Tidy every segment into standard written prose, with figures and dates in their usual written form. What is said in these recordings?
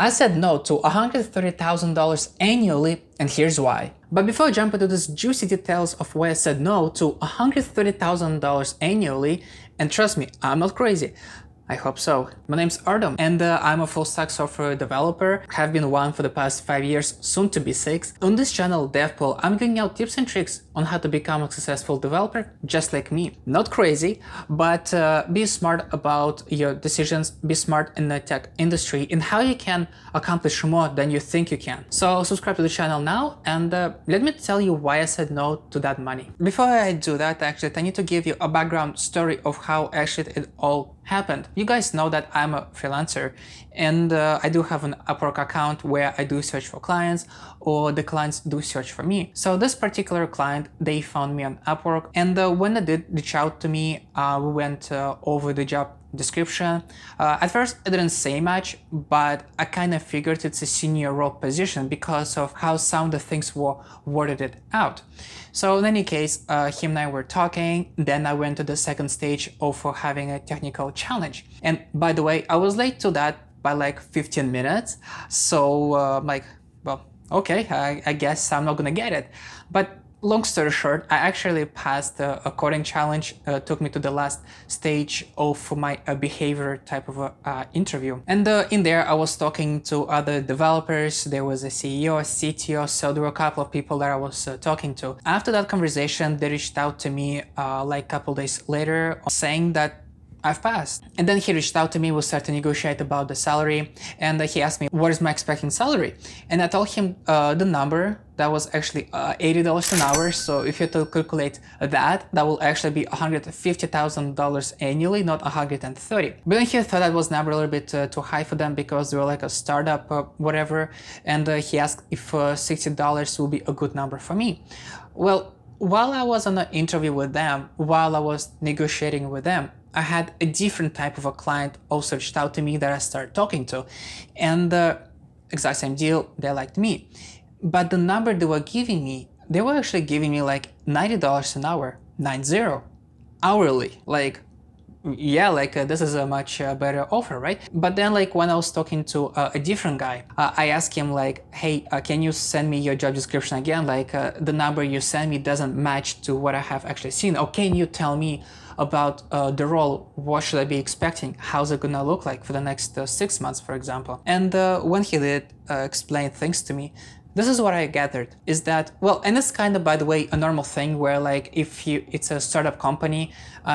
I said no to $130,000 annually, and here's why. But before I jump into these juicy details of why I said no to $130,000 annually, and trust me, I'm not crazy. I hope so. My name's Artem, and I'm a full-stack software developer, have been one for the past 5 years, soon to be 6. On this channel, DevPool, I'm giving out tips and tricks on how to become a successful developer, just like me. Not crazy, but be smart about your decisions, be smart in the tech industry, and how you can accomplish more than you think you can. So subscribe to the channel now, and let me tell you why I said no to that money. Before I do that, actually, I need to give you a background story of how actually it all happened. You guys know that I'm a freelancer, and I do have an Upwork account where I do search for clients, or the clients do search for me. So this particular client, they found me on Upwork, and when they did reach out to me, we went over the job description. At first I didn't say much, but I kind of figured it's a senior role position because of how some of the things were worded it out. So in any case, him and I were talking, then I went to the second stage of having a technical challenge. And by the way, I was late to that by like 15 minutes. So like, well, okay, I guess I'm not gonna get it. But long story short, I actually passed a coding challenge, took me to the last stage of my behavior type of interview. And in there, I was talking to other developers. There was a CEO, a CTO, so there were a couple of people that I was talking to. After that conversation, they reached out to me like a couple days later saying that I've passed. And then he reached out to me, we started to negotiate about the salary, and he asked me, what is my expecting salary? And I told him the number that was actually $80 an hour. So if you have to calculate that will actually be $150,000 annually, not $130,000. But then he thought that was number a little bit too high for them because they were like a startup or whatever. And he asked if $60 will be a good number for me. Well, while I was on an interview with them, while I was negotiating with them, I had a different type of a client also reached out to me that I started talking to, and exact same deal, they liked me. But the number they were giving me, they were actually giving me like $90 an hour, 90, hourly. Like, yeah, like this is a much better offer, right? But then like when I was talking to a different guy, I asked him like, hey, can you send me your job description again? Like the number you sent me doesn't match to what I have actually seen. Or can you tell me about the role? What should I be expecting? How's it gonna look like for the next 6 months, for example? And when he did explain things to me, this is what I gathered, is that, well, and it's kind of, by the way, a normal thing where like if it's a startup company,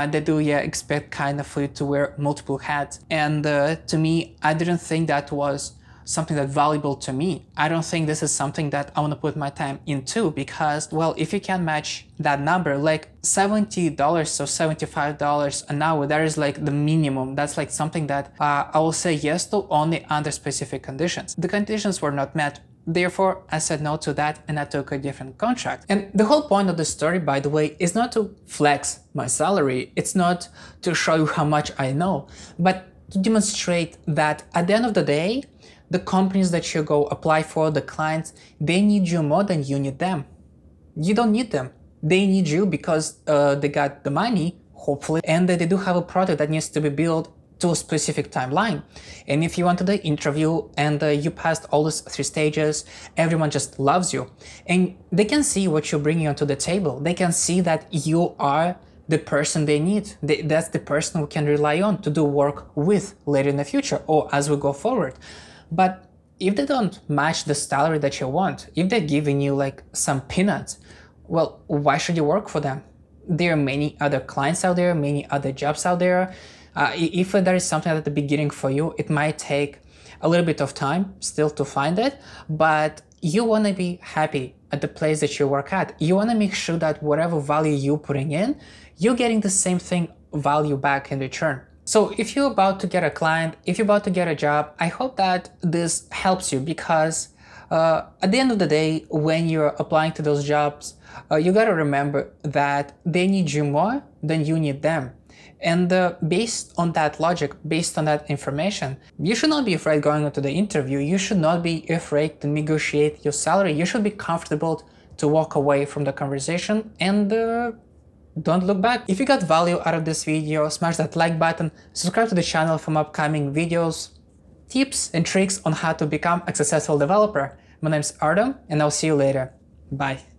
they do expect kind of for you to wear multiple hats. And to me, I didn't think that was something that valuable to me. I don't think this is something that I want to put my time into because, well, if you can match that number, like $70 or $75 an hour, that is like the minimum. That's like something that I will say yes to only under specific conditions. The conditions were not met. Therefore, I said no to that and I took a different contract. And the whole point of the story, by the way, is not to flex my salary. It's not to show you how much I know, but to demonstrate that at the end of the day, the companies that you go apply for, the clients, they need you more than you need them. You don't need them. They need you because they got the money, hopefully, and they do have a product that needs to be built to a specific timeline. And if you went to the interview and you passed all these 3 stages, everyone just loves you. And they can see what you're bringing onto the table. They can see that you are the person they need. That's the person we can rely on to do work with later in the future or as we go forward. But if they don't match the salary that you want, if they're giving you like some peanuts, well, why should you work for them? There are many other clients out there, many other jobs out there. If there is something at the beginning for you, it might take a little bit of time still to find it, but you want to be happy at the place that you work at. You want to make sure that whatever value you're putting in, you're getting the same thing value back in return. So if you're about to get a client, if you're about to get a job, I hope that this helps you because at the end of the day, when you're applying to those jobs, you got to remember that they need you more than you need them. And based on that logic, based on that information, you should not be afraid going into the interview. You should not be afraid to negotiate your salary. You should be comfortable to walk away from the conversation and don't look back. If you got value out of this video, smash that like button, subscribe to the channel for upcoming videos. tips and tricks on how to become a successful developer. My name's Artem, and I'll see you later. Bye.